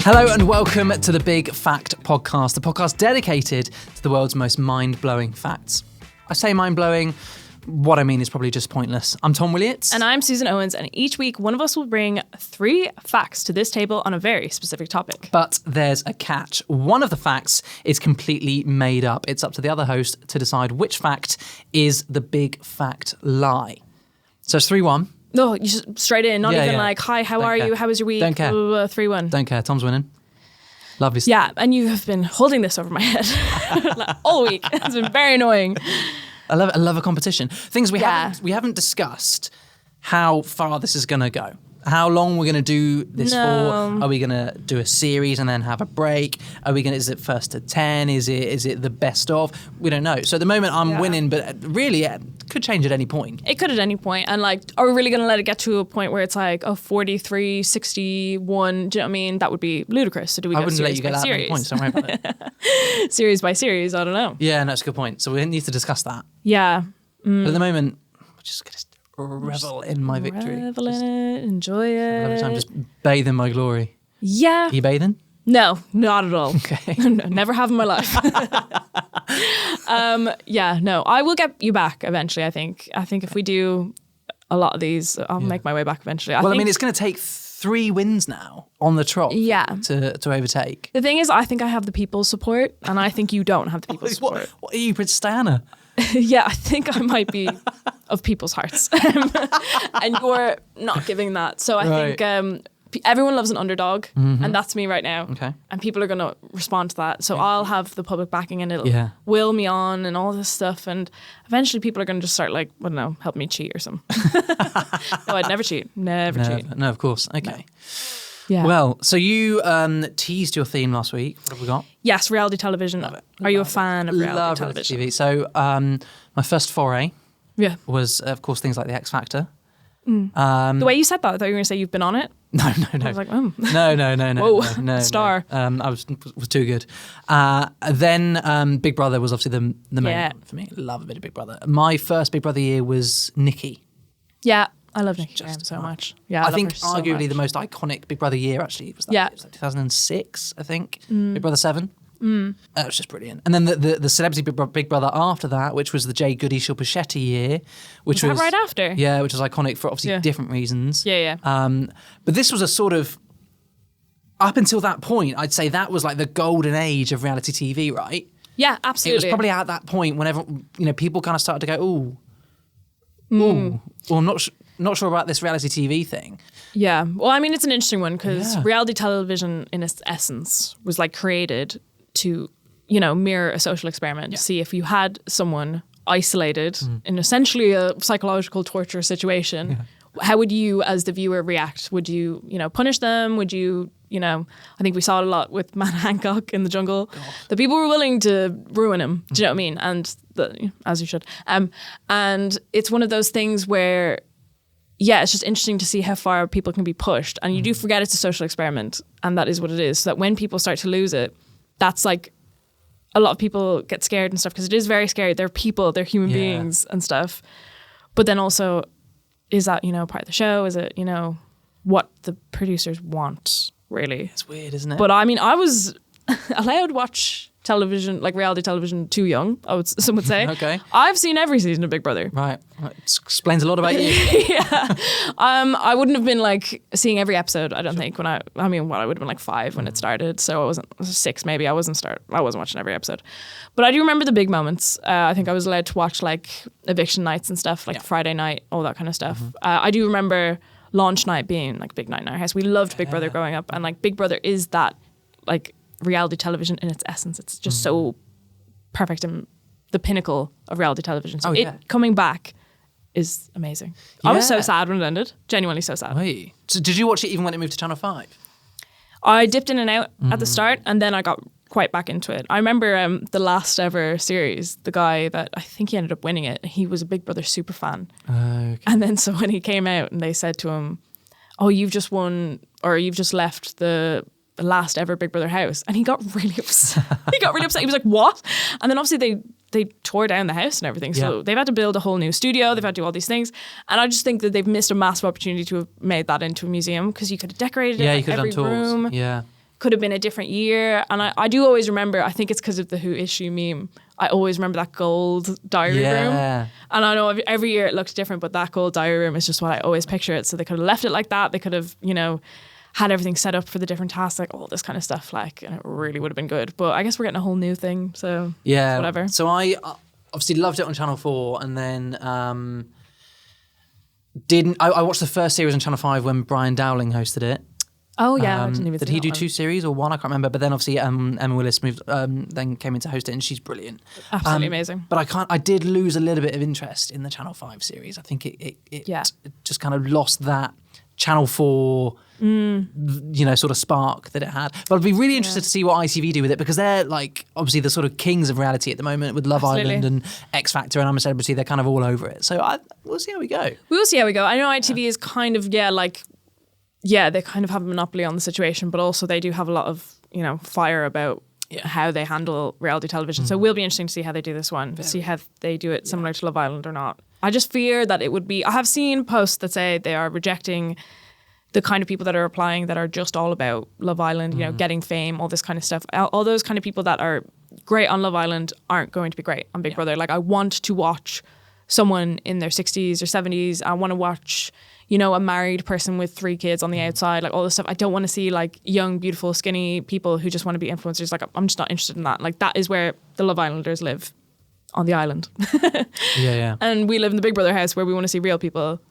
Hello and welcome to the Big Fact Podcast, the podcast dedicated to the world's most mind-blowing facts. I say mind-blowing, what I mean is probably just pointless. I'm Tom Willits. And I'm Susan Owens, and each week one of us will bring 3 facts to this table on a very specific topic. But there's a catch. One of the facts is completely made up. It's up to the other host to decide which fact is the big fact lie. So it's 3-1. No, you just straight in, not even like, hi, how are you? How was your week? Don't care. 3-1. Don't care. Tom's winning. Lovely stuff. Yeah, and you have been holding this over my head like, all week. It's been very annoying. I love a competition. Things we haven't discussed how far this is going to go. How long we're going to do this for? Are we going to do a series and then have a break? Is it first to 10? Is it the best of? We don't know. So at the moment I'm winning, but really it could change at any point. It could at any point. And like, are we really going to let it get to a point where it's like, 43, 61? Do you know what I mean? That would be ludicrous. So do we go series by series? I wouldn't let you get that many points. Don't worry about it. Series by series, I don't know. Yeah, no, that's a good point. So we need to discuss that. Yeah. But at the moment, we're just going to revel in my victory. Revel in it, enjoy it. Every time, just bathe in my glory. Yeah. Are you bathing? No, not at all. Okay. Never have in my life. I will get you back eventually, I think. I think if we do a lot of these, I'll make my way back eventually. I mean, it's going to take 3 wins now on the trot to overtake. The thing is, I think I have the people's support, and I think you don't have the people's support. What are you, Prince Diana? Yeah, I think I might be of people's hearts. And you're not giving that. So I think everyone loves an underdog, and that's me right now. Okay. And people are going to respond to that. So I'll have the public backing, and it'll will me on and all this stuff. And eventually people are going to just start like, I don't know, help me cheat or something. No, I'd never cheat. Never cheat. No, of course. Okay. No. Yeah. Well, so you teased your theme last week. What have we got? Yes, reality television. Are you a fan of reality television? TV. So my first foray was, of course, things like The X Factor. The way you said that, I thought you were going to say you've been on it. No. I was like, No. Whoa, no, star. No. I was too good. Then Big Brother was obviously the main one for me. Love a bit of Big Brother. My first Big Brother year was Nikki. Yeah. I love Nikki Graham so much. Yeah, I think arguably the most iconic Big Brother year actually was that. Yeah. It was like 2006, I think. Big Brother 7. That was just brilliant. And then the celebrity Big Brother after that, which was the Jay Goody Shilpa Shetty year, which was that right after. Yeah, which was iconic for obviously different reasons. Yeah. But this was a sort of up until that point, I'd say that was like the golden age of reality TV, right? Yeah, absolutely. It was probably at that point whenever people kind of started to go, ooh, well, I'm not sure about this reality TV thing. Yeah. Well, I mean, it's an interesting one because reality television in its essence was like created to, mirror a social experiment to see if you had someone isolated in essentially a psychological torture situation, how would you as the viewer react? Would you, punish them? Would you, I think we saw it a lot with Matt Hancock in the jungle. God. The people were willing to ruin him. Do you know what I mean? And as you should. And it's one of those things where it's just interesting to see how far people can be pushed. And you do forget it's a social experiment. And that is what it is. So that when people start to lose it, that's like a lot of people get scared and stuff because it is very scary. They're people, they're human beings and stuff. But then also, is that, part of the show? Is it, what the producers want, really? It's weird, isn't it? But I mean, I was allowed to watch television, like reality television, too young, some would say. Okay. I've seen every season of Big Brother. Right. It explains a lot about you. Yeah. I wouldn't have been like seeing every episode, I don't think, I would have been like 5 when it started. So I wasn't 6 maybe. I wasn't watching every episode. But I do remember the big moments. I think I was allowed to watch like eviction nights and stuff, like Friday night, all that kind of stuff. I do remember launch night being like big night in our house. We loved Big Brother growing up, and like Big Brother is that like reality television in its essence. It's just so perfect and the pinnacle of reality television. So coming back is amazing. I was so sad when it ended. Genuinely so sad. Wait. So did you watch it even when it moved to Channel 5? I dipped in and out at the start, and then I got quite back into it. I remember the last ever series, the guy that I think he ended up winning it, he was a Big Brother super fan. Okay. And then so when he came out and they said to him, oh, you've just won, or you've just left the last ever Big Brother house, and he got really upset. He was like, what? And then obviously they tore down the house and everything, so they've had to build a whole new studio, they've had to do all these things, and I just think that they've missed a massive opportunity to have made that into a museum, because you could have decorated it, you could have every done tours. room. Yeah. could have been a different year. And I do always remember, I think it's because of the Who Is She meme, I always remember that gold diary room. And I know every year it looks different, but that gold diary room is just what I always picture it. So they could have left it like that. They could have, you know, had everything set up for the different tasks, like all this kind of stuff, like, and it really would have been good. But I guess we're getting a whole new thing, so whatever. So I obviously loved it on Channel 4, and then I watched the first series on Channel 5 when Brian Dowling hosted it. Oh yeah, I didn't even did he do 2 series or 1? I can't remember. But then obviously Emma Willis moved, then came in to host it, and she's brilliant, absolutely amazing. But I did lose a little bit of interest in the Channel 5 series. I think it just kind of lost that Channel 4, you know, sort of spark that it had. But I'd be really interested to see what ITV do with it, because they're like obviously the sort of kings of reality at the moment with Love Island and X Factor and I'm a Celebrity. They're kind of all over it. So we'll see how we go. We will see how we go. I know ITV is kind of they kind of have a monopoly on the situation, but also they do have a lot of, you know, fire about how they handle reality television. So it will be interesting to see how they do this one, to see how they do it similar to Love Island or not. I just fear that it would be, I have seen posts that say they are rejecting the kind of people that are applying that are just all about Love Island, you know, getting fame, all this kind of stuff. All those kind of people that are great on Love Island aren't going to be great on Big Brother. Like, I want to watch someone in their 60s or 70s. I want to watch, you know, a married person with 3 kids on the outside, like all this stuff. I don't want to see like young, beautiful, skinny people who just want to be influencers. Like, I'm just not interested in that. Like, that is where the Love Islanders live, on the island. And we live in the Big Brother house where we want to see real people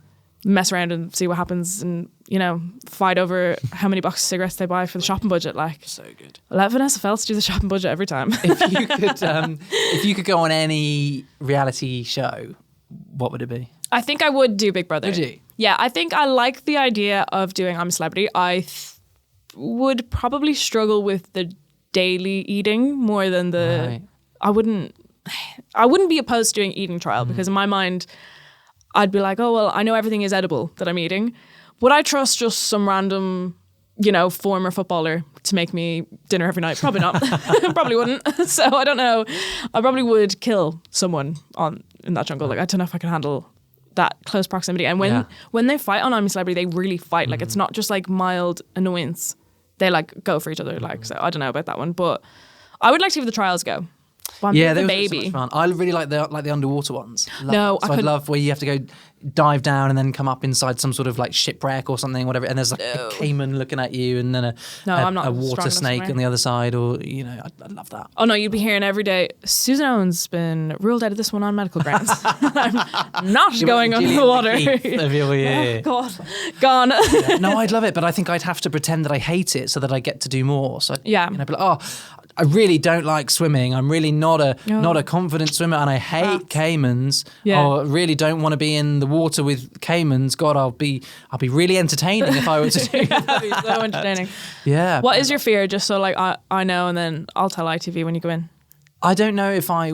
mess around and see what happens, and, you know, fight over how many boxes of cigarettes they buy for the shopping budget. Like, so good. Let Vanessa Feltz do the shopping budget every time. If you could go on any reality show, what would it be? I think I would do Big Brother. Would you? Yeah, I think I like the idea of doing I'm a Celebrity. I would probably struggle with the daily eating more than the... Right. I wouldn't be opposed to doing eating trial, because in my mind, I'd be like, oh, well, I know everything is edible that I'm eating. Would I trust just some random, you know, former footballer to make me dinner every night? Probably not. Probably wouldn't. So I don't know. I probably would kill someone in that jungle. Like, I don't know if I can handle that close proximity. And when they fight on I'm a Celebrity, they really fight. Like, it's not just like mild annoyance. They like go for each other. Like, so I don't know about that one, but I would like to give the trials a go. Well, they were so much fun. I really like the underwater ones. I'd love where you have to go dive down and then come up inside some sort of like shipwreck or something, whatever. And there's like a caiman looking at you, and then a water snake on the other side, or, you know, I'd love that. Oh no, you'd be hearing every day, Susan Owen's been ruled out of this one on medical grounds. I'm not going on the water. Oh God, gone. No, I'd love it, but I think I'd have to pretend that I hate it so that I get to do more. So be like, oh, I really don't like swimming. I'm really not a confident swimmer, and I hate caimans. Or really don't want to be in the water with caimans. God, I'll be really entertaining if I were to do that. That'd be so entertaining. Yeah. What is your fear? Just so like I know, and then I'll tell ITV when you go in. I don't know if I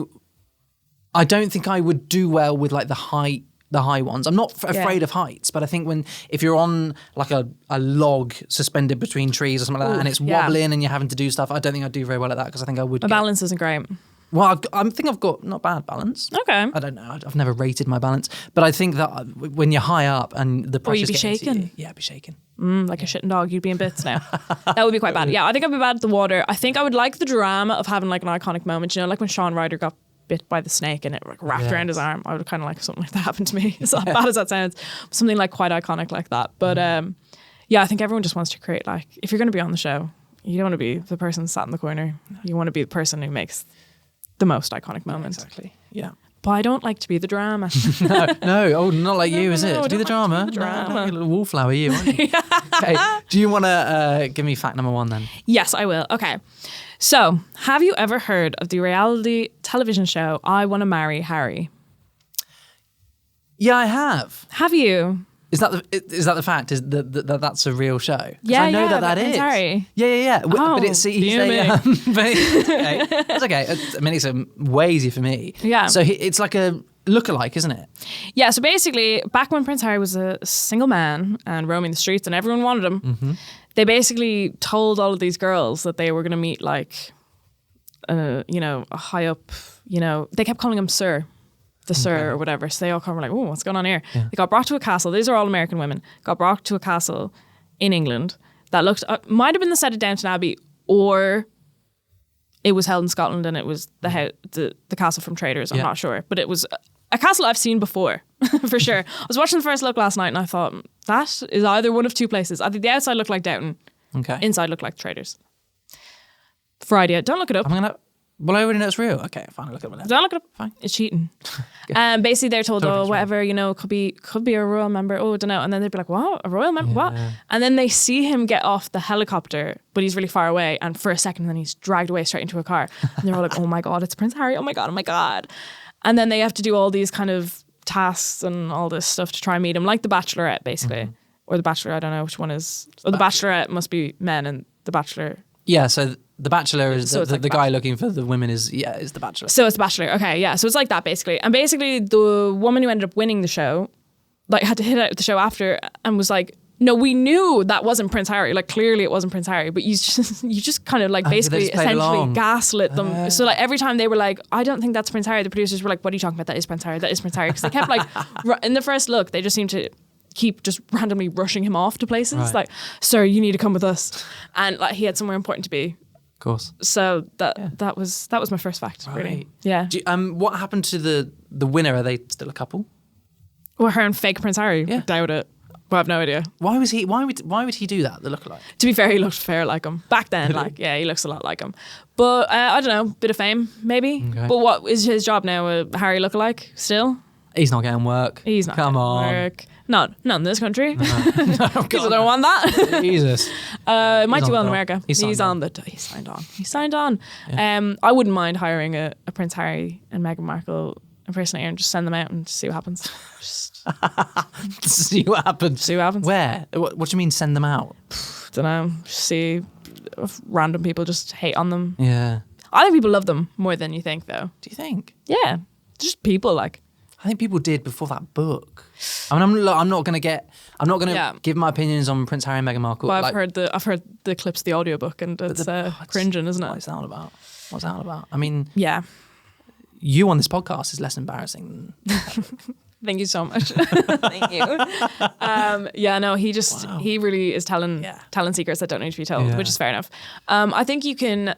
don't think I would do well with like the high ones. I'm not afraid of heights, but I think if you're on like a log suspended between trees or something like that, and it's wobbling and you're having to do stuff, I don't think I'd do very well at that, because I think I would. My balance isn't great. Well, I think I've got not bad balance. Okay. I don't know. I've never rated my balance, but I think that when you're high up and the pressure's you'd be shaking. I'd be shaking. Like a shitting dog, you'd be in bits now. That would be quite bad. Yeah, I think I'd be bad at the water. I think I would like the drama of having like an iconic moment. You know, like when Sean Ryder got bit by the snake and it like wrapped around his arm. I would kind of like something like that happen to me. As bad as that sounds, something like quite iconic like that. But I think everyone just wants to create, like, if you're going to be on the show, you don't want to be the person sat in the corner. You want to be the person who makes the most iconic moment. Exactly. Yeah. But I don't like to be the drama. No. Oh, not like you, is it? To be the drama. Be the drama. No, a little wallflower, you. Aren't you? Okay. Do you want to give me fact number 1 then? Yes, I will. Okay. So, have you ever heard of the reality television show I Want to Marry Harry? Yeah, I have. Have you? Is that the fact? Is that's a real show? Yeah, I know that is. Harry. Yeah. Oh, but it's okay. That's okay. I mean, it's way easy for me. Yeah. So it's like a lookalike, isn't it? Yeah. So basically, back when Prince Harry was a single man and roaming the streets, and everyone wanted him, they basically told all of these girls that they were going to meet like, a high up. They kept calling him Sir. The Sir or whatever. So they all come like, oh, what's going on here? Yeah. They got brought to a castle. These are all American women. Got brought to a castle in England that looked might have been the set of Downton Abbey, or it was held in Scotland and it was the castle from Traders. I'm not sure, but it was a castle I've seen before for sure. I was watching the first look last night and I thought that is either one of two places. I think the outside looked like Downton, inside looked like Traders. Friday, don't look it up. Well, I already know it's real. Okay, fine. I'll look it up. Don't look it up. Fine. It's cheating. Basically, they're told, whatever, it could be a royal member. Oh, I don't know. And then they'd be like, what? A royal member? What? And then they see him get off the helicopter, but he's really far away. And for a second, then he's dragged away straight into a car. And they're all like, oh my God, it's Prince Harry. Oh my God, oh my God. And then they have to do all these kind of tasks and all this stuff to try and meet him, like The Bachelorette, basically. Or The Bachelor, I don't know which one is. Or The Bachelorette must be men and The Bachelor. Yeah, so The Bachelor is the guy looking for the women is The Bachelor. So it's The Bachelor. Okay, yeah. So it's like that basically. And basically the woman who ended up winning the show, like had to hit out the show after and was like, no, we knew that wasn't Prince Harry. Like clearly it wasn't Prince Harry, but you just kind of like basically essentially gaslit them. So like every time they were like, I don't think that's Prince Harry, the producers were like, what are you talking about? That is Prince Harry. That is Prince Harry. Because they kept like, in the first look, they just seemed to keep just randomly rushing him off to places. Like, sir, you need to come with us. And like he had somewhere important to be. Of course. So that was my first fact, really. Yeah. What happened to the winner? Are they still a couple? Or her and fake Prince Harry? Yeah. I doubt it. Well, I have no idea. Why would he do that? The lookalike. To be fair, he looked fair like him back then. He looks a lot like him. But I don't know, bit of fame maybe. Okay. But what is his job now? A Harry lookalike still? He's not getting work. He's not. Come getting on. Work. Not in this country. No, people don't want that. Jesus. It might do well in America. He signed on. He signed on. Yeah. I wouldn't mind hiring a Prince Harry and Meghan Markle impersonator and just send them out and see what happens. See what happens. Where? What do you mean send them out? Don't know. See if random people just hate on them. Yeah. I think people love them more than you think, though. Do you think? Yeah. Just people like. I think people did before that book. I mean, I'm not going to give my opinions on Prince Harry and Meghan Markle. Well, I've heard the clips of the audiobook and it's cringing, isn't it? What's that all about? What's that all about? I mean, yeah. You on this podcast is less embarrassing than Thank you so much. Thank you. He really is telling secrets that don't need to be told, which is fair enough. I think you can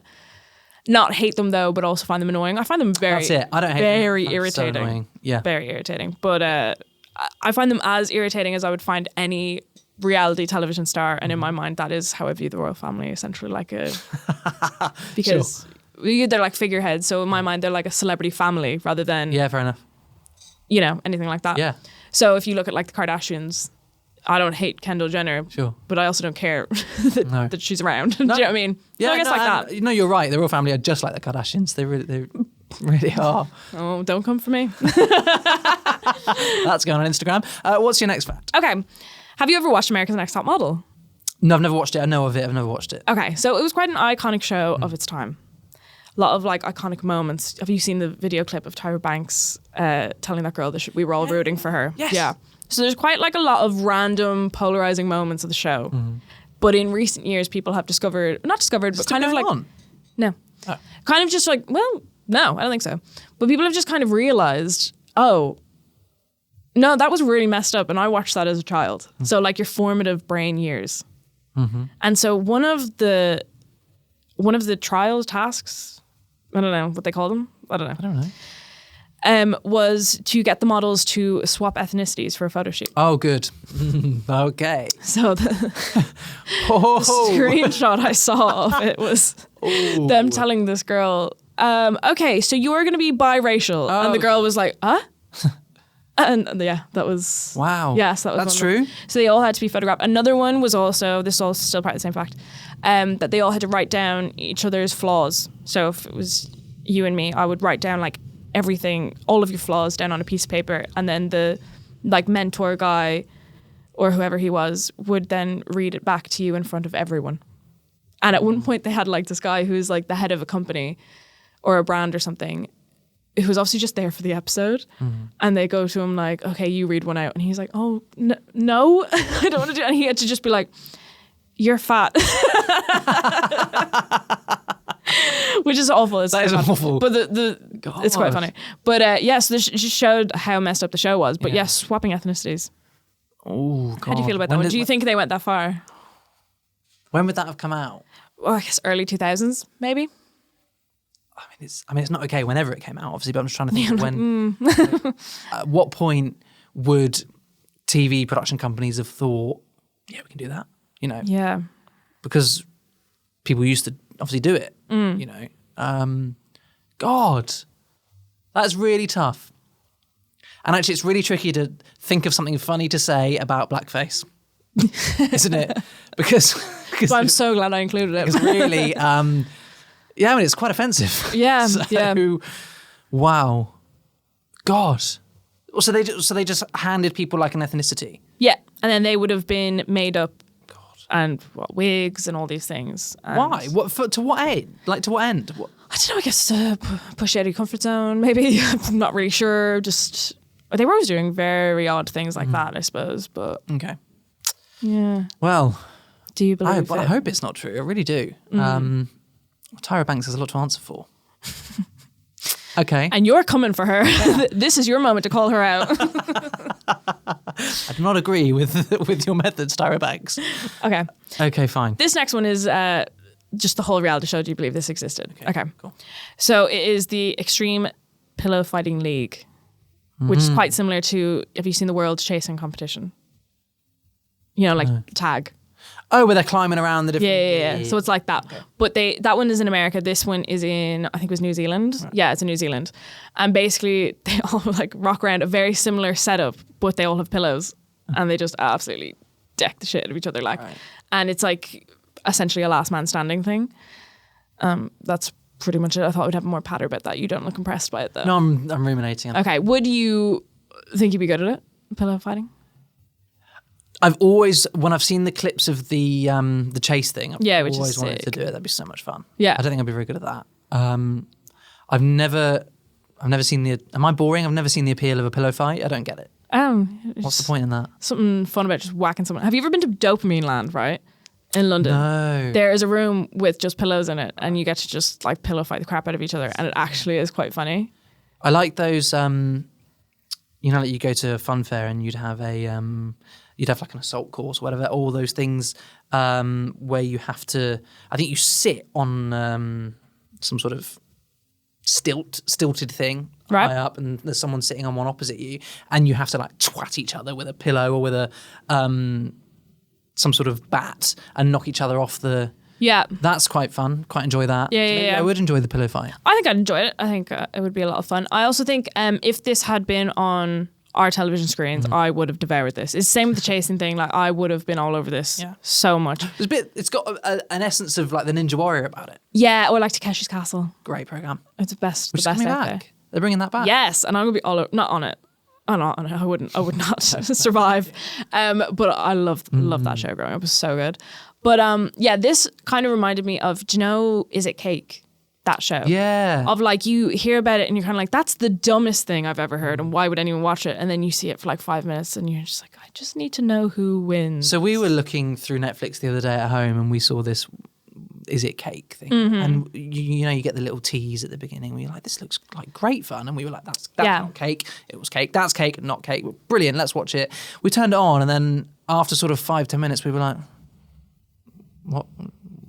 not hate them though, but also find them annoying. I find them That's it. I don't hate very them. irritating. So annoying. Yeah. Very irritating. But I find them as irritating as I would find any reality television star, and in my mind that is how I view the royal family, essentially, because they're like figureheads, so in my mind they're like a celebrity family rather than fair enough, anything like that. Yeah. So if you look at like the Kardashians, I don't hate Kendall Jenner, but I also don't care that she's around. Do you know what I mean? Yeah, so I guess like that. No, you're right. The royal family are just like the Kardashians. They really are. Oh, don't come for me. That's going on Instagram. What's your next fact? Okay. Have you ever watched America's Next Top Model? No, I've never watched it. I know of it. I've never watched it. Okay, so it was quite an iconic show of its time. A lot of like iconic moments. Have you seen the video clip of Tyra Banks telling that girl that we were all rooting for her? Yes. Yeah. So there's quite like a lot of random polarizing moments of the show. But in recent years, people have not discovered, but kind of like, no, kind of just like, well, no, I don't think so. But people have just kind of realized, oh, no, that was really messed up. And I watched that as a child. So like your formative brain years. And so one of the trials tasks, I don't know what they call them. I don't know. Was to get the models to swap ethnicities for a photo shoot. Oh, good. Okay. So the screenshot I saw of it was them telling this girl, okay, so you are going to be biracial. And the girl was like, huh? And that was... Wow. Yes, that was That's true? So they all had to be photographed. Another one was also, this is all still part of the same fact, that they all had to write down each other's flaws. So if it was you and me, I would write down like everything, all of your flaws down on a piece of paper, and then the like mentor guy or whoever he was would then read it back to you in front of everyone. And at one point they had like this guy who's like the head of a company or a brand or something, who was obviously just there for the episode, and they go to him like, okay, you read one out, and he's like, oh no, I don't want to do it. And he had to just be like, you're fat. Which is awful. That is awful. But it's quite funny. But so this just showed how messed up the show was. But yes, swapping ethnicities. Oh, God. How do you feel about that one? Do you think they went that far? When would that have come out? Well, I guess early 2000s, maybe. I mean, it's not okay whenever it came out, obviously, but I'm just trying to think of when. At what point would TV production companies have thought, yeah, we can do that, you know? Yeah. Because people used to obviously do it, you know? God, that's really tough. And actually, it's really tricky to think of something funny to say about blackface, isn't it? Because Well, I'm so glad I included it. Because really, yeah, I mean, it's quite offensive. Yeah, So, wow. God. So they just handed people like an ethnicity. Yeah, and then they would have been made up and wigs and all these things. And Why? To what end? Like, to what end? What? I don't know, I guess to push you out of your comfort zone, maybe. I'm not really sure. Just, they were always doing very odd things like that, I suppose. But Okay. yeah. Well, Do you believe I hope it's not true. I really do. Tyra Banks has a lot to answer for. Okay. And you're coming for her. This is your moment to call her out. I do not agree with your methods, Tyra Banks. Okay. Okay, fine. This next one is just the whole reality show. Do you believe this existed? Okay. Cool. So it is the Extreme Pillow Fighting League, which is quite similar to, have you seen the World Chasing Competition? You know, like tag. Oh, where they're climbing around the different... Yeah. So it's like that. Okay. But that one is in America. This one is in, I think it was New Zealand. Right. Yeah, it's in New Zealand. And basically they all like rock around a very similar setup, but they all have pillows and they just absolutely deck the shit out of each other. Like, right. And it's like essentially a last man standing thing. That's pretty much it. I thought we'd have more patter about that. You don't look impressed by it though. No, I'm ruminating. Okay. Would you think you'd be good at it? Pillow fighting? I've always, when I've seen the clips of the chase thing, I've which always is wanted sick. to do it. That'd be so much fun. Yeah. I don't think I'd be very good at that. I've never seen the, am I boring? I've never seen the appeal of a pillow fight. I don't get it. What's the point in that? Something fun about just whacking someone. Have you ever been to Dopamine Land, right? In London? No. There is a room with just pillows in it and you get to just like pillow fight the crap out of each other and it actually is quite funny. I like those, you know, like you go to a fun fair and you'd have like an assault course or whatever, all those things where you have to, I think you sit on some sort of stilted thing right. high up and there's someone sitting on one opposite you and you have to like twat each other with a pillow or with a some sort of bat and knock each other off the... Yeah. That's quite fun. Quite enjoy that. Yeah. I would enjoy the pillow fight. I think I'd enjoy it. I think it would be a lot of fun. I also think if this had been on our television screens, I would have devoured this. It's the same with the chasing thing. Like I would have been all over this so much. It's got an essence of like the Ninja Warrior about it. Yeah, or like Takeshi's Castle. Great program. It's the best. Which the best is coming out back. there. They're bringing that back. Yes, and I'm gonna be all not on it. I'm not on it. I would not survive. But I loved that show growing up. It was so good. But this kind of reminded me of, do you know, Is It Cake? That show. Yeah. Of like, you hear about it and you're kind of like, that's the dumbest thing I've ever heard and why would anyone watch it? And then you see it for like 5 minutes and you're just like, I just need to know who wins. So we were looking through Netflix the other day at home and we saw this Is It Cake thing. And you know, you get the little tease at the beginning where you're like, this looks like great fun. And we were like, that's not cake. It was cake. That's cake, not cake. Brilliant. Let's watch it. We turned it on and then after sort of 5-10 minutes, we were like, what?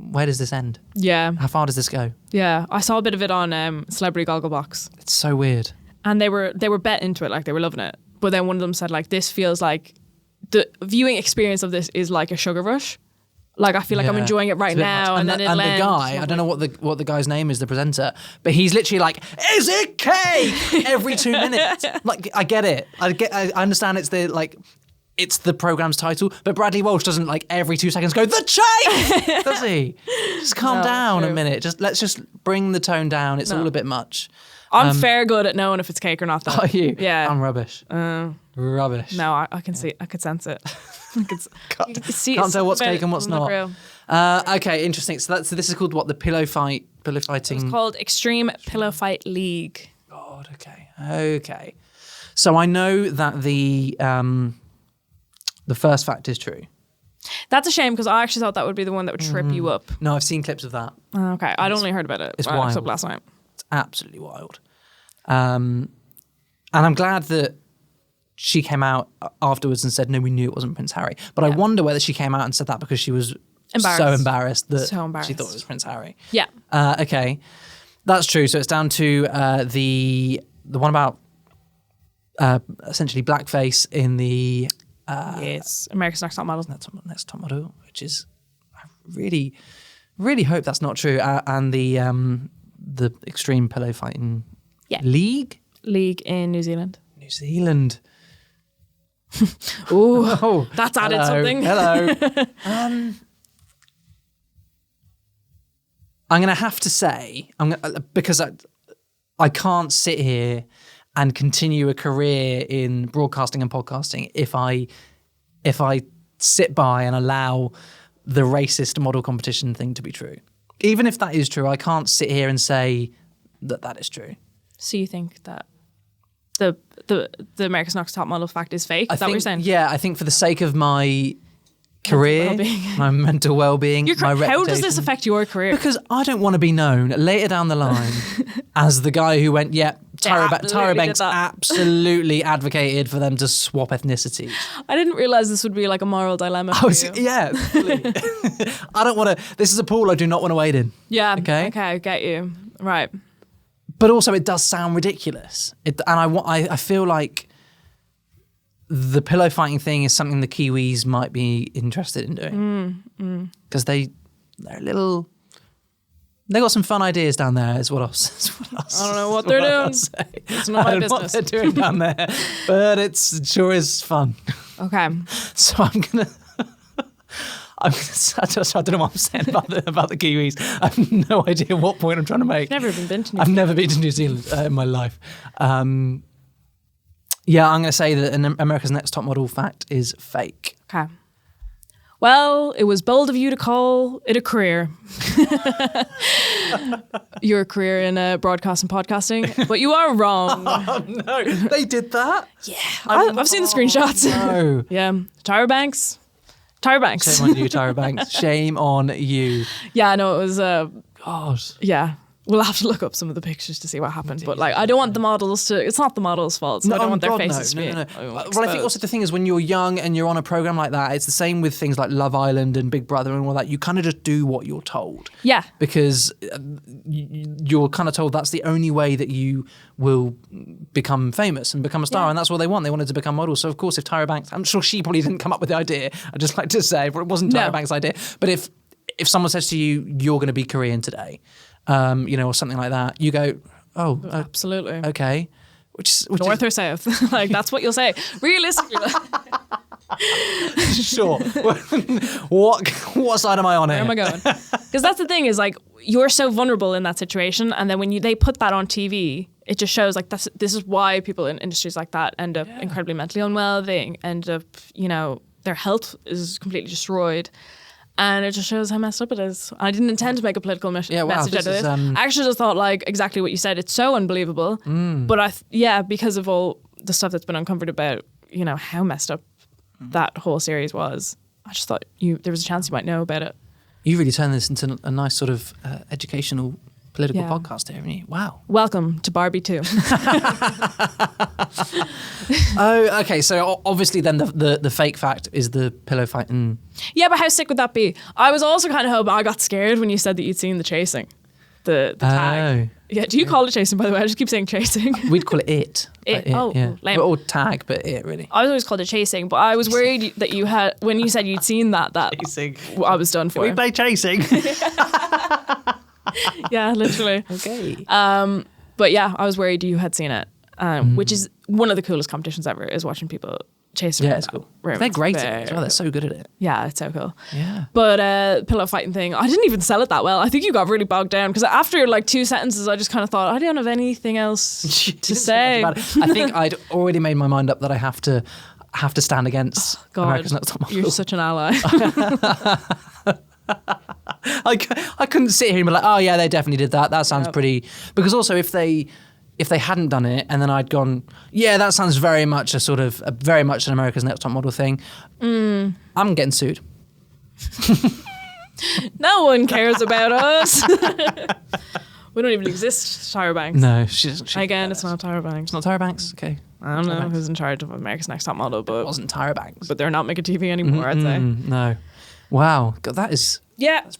Where does this end? Yeah. How far does this go? Yeah. I saw a bit of it on Celebrity Gogglebox. It's so weird. And they were bet into it, like they were loving it. But then one of them said like, this feels like the viewing experience of this is like a sugar rush. Like I feel like I'm enjoying it right now. And then the guy, I don't know what the guy's name is, the presenter, but he's literally like, is it cake? Every 2 minutes. Like I get it. I understand it's the program's title, but Bradley Walsh doesn't like every 2 seconds go, the cake, does he? Just calm down a minute. Let's just bring the tone down. It's all a bit much. I'm fair good at knowing if it's cake or not though. Are you? Yeah. I'm rubbish. Rubbish. No, I can see, I could sense it. Can't tell what's cake and what's not. Okay, interesting. So this is called what? The pillow fighting? It's called Extreme Pillow Fight League. God, okay. So I know that the first fact is true. That's a shame because I actually thought that would be the one that would trip you up. No, I've seen clips of that. Okay, I'd only heard about it. It's wild. Up last night. It's absolutely wild. And I'm glad that she came out afterwards and said, no, we knew it wasn't Prince Harry. But I wonder whether she came out and said that because she was so embarrassed that So embarrassed. she thought it was Prince Harry. Yeah. Okay, that's true. So it's down to the one about essentially blackface in the Yes, America's Next Top Model. Next Top Model, which is I really hope that's not true. And the extreme pillow fighting league in New Zealand. New Zealand. Ooh, that's added something. Hello. I'm going to have to say, because I can't sit here and continue a career in broadcasting and podcasting if I sit by and allow the racist model competition thing to be true. Even if that is true, I can't sit here and say that is true. So you think that the America's Next Top Model fact is fake? Is that what you're saying? Yeah, I think for the sake of my career, my mental well-being, my reputation. How does this affect your career? Because I don't want to be known later down the line as the guy who went, Tyra Banks absolutely advocated for them to swap ethnicities. I didn't realise this would be like a moral dilemma for you. Yeah. I don't want to, this is a pool I do not want to wade in. Yeah. Okay, I get you. Right. But also it does sound ridiculous. I feel like the pillow fighting thing is something the Kiwis might be interested in doing. Because they're a little... They got some fun ideas down there, is what I'll say. I don't know what they're doing. It's not my business. What they're doing down there, but it sure is fun. Okay. So I don't know what I'm saying about the Kiwis. I have no idea what point I'm trying to make. Never even been to New I've Zealand. never been to New Zealand in my life. Yeah, I'm going to say that America's Next Top Model fact is fake. Okay. Well, it was bold of you to call it a career. Your career in broadcast and podcasting, but you are wrong. Oh, no. They did that? Yeah. I've seen the screenshots. No. Yeah. Tyra Banks. Shame on you, Tyra Banks. Shame on you. Yeah, no, it was... God. Yeah. We'll have to look up some of the pictures to see what happened. But I don't want the models to... It's not the models' fault, so I don't want their faces to be... No. Well, I think also the thing is when you're young and you're on a program like that, it's the same with things like Love Island and Big Brother and all that. You kind of just do what you're told. Yeah. Because you're kind of told that's the only way that you will become famous and become a star. Yeah. And that's what they want. They wanted to become models. So, of course, if Tyra Banks... I'm sure she probably didn't come up with the idea. I'd just like to say, but it wasn't Tyra Banks' idea. But if someone says to you, you're going to be Korean today... or something like that, you go, absolutely, okay, which north or south, that's what you'll say. Realistically, sure. What side am I on here? Where am I going? Because that's the thing is you're so vulnerable in that situation, and then when they put that on TV, it just shows this is why people in industries like that end up incredibly mentally unwell. They end up, their health is completely destroyed. And it just shows how messed up it is. I didn't intend to make a political message out of this. I actually just thought exactly what you said. It's so unbelievable. But because of all the stuff that's been uncovered about, how messed up that whole series was, I just thought there was a chance you might know about it. You really turned this into a nice sort of educational political podcast here, haven't you? Wow. Welcome to Barbie 2. Oh, okay. So obviously then the fake fact is the pillow fighting. Yeah, but how sick would that be? I was also kind of hoping, I got scared when you said that you'd seen the chasing. The tag. Yeah, do you call it chasing, by the way? I just keep saying chasing. We'd call it it. Lame. Or tag, but it really. I always called it chasing, but I was worried that you had, when you said you'd seen that chasing. I was done for. Can we play chasing? Yeah, literally. Okay. But yeah, I was worried you had seen it, which is one of the coolest competitions ever, is watching people chase around. Yeah, it's cool. They're great at it as well. They're so good at it. Yeah, it's so cool. Yeah. But pillow fighting thing, I didn't even sell it that well. I think you got really bogged down because after 2 sentences, I just kind of thought, I don't have anything else to say. I think I'd already made my mind up that I have to stand against America's Next Top Model. You're such an ally. I couldn't sit here and be like, oh yeah, they definitely did that. That sounds pretty. Because also if they hadn't done it and then I'd gone, yeah, that sounds very much very much an America's Next Top Model thing. I'm getting sued. No one cares about us. We don't even exist, Tyra Banks. No, she's again, it's not Tyra Banks. It's not Tyra Banks. Okay. I don't know who's in charge of America's Next Top Model, but it wasn't Tyra Banks. But they're not making TV anymore, I'd say. No. Wow. God, that's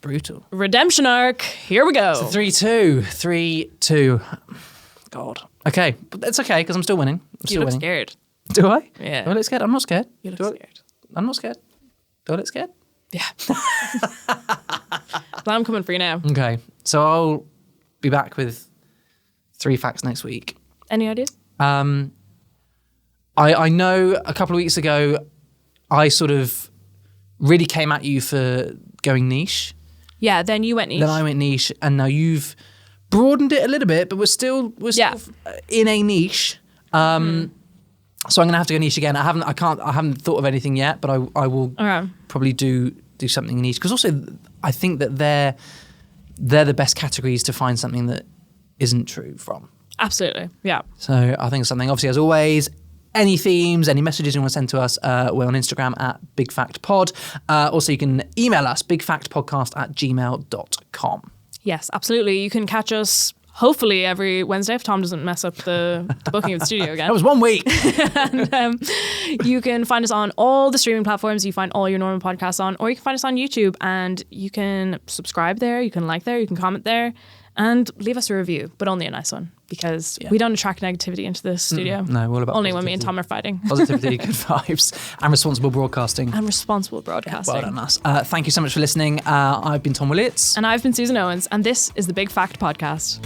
brutal. Redemption arc. Here we go. So 3-2. 3-2. God. Okay. But it's okay because I'm still winning. You look scared. Do I? Yeah. Do I look scared? I'm not scared. You look scared. I'm not scared. Do I look scared? Yeah. Well, I'm coming for you now. Okay. So I'll be back with 3 facts next week. Any ideas? I know a couple of weeks ago I sort of really came at you for going niche. Yeah, then you went niche. Then I went niche, and now you've broadened it a little bit, but we're still in a niche. So I'm gonna have to go niche again. I haven't thought of anything yet, but I will probably do something niche, because also I think that they're the best categories to find something that isn't true from. Absolutely, yeah. So I think something, obviously, as always, any themes, any messages you want to send to us, we're on Instagram at bigfactpod. Also, you can email us, bigfactpodcast@gmail.com. Yes, absolutely. You can catch us hopefully every Wednesday if Tom doesn't mess up the booking of the studio again. That was 1 week. And you can find us on all the streaming platforms you find all your normal podcasts on, or you can find us on YouTube, and you can subscribe there, you can like there, you can comment there, and leave us a review, but only a nice one, because we don't attract negativity into the studio. No, we're all about only when me and Tom are fighting. Positivity, good vibes, and responsible broadcasting. And responsible broadcasting. Well done, us. Thank you so much for listening. I've been Tom Willits. And I've been Susan Owens, and this is the Big Fact Podcast.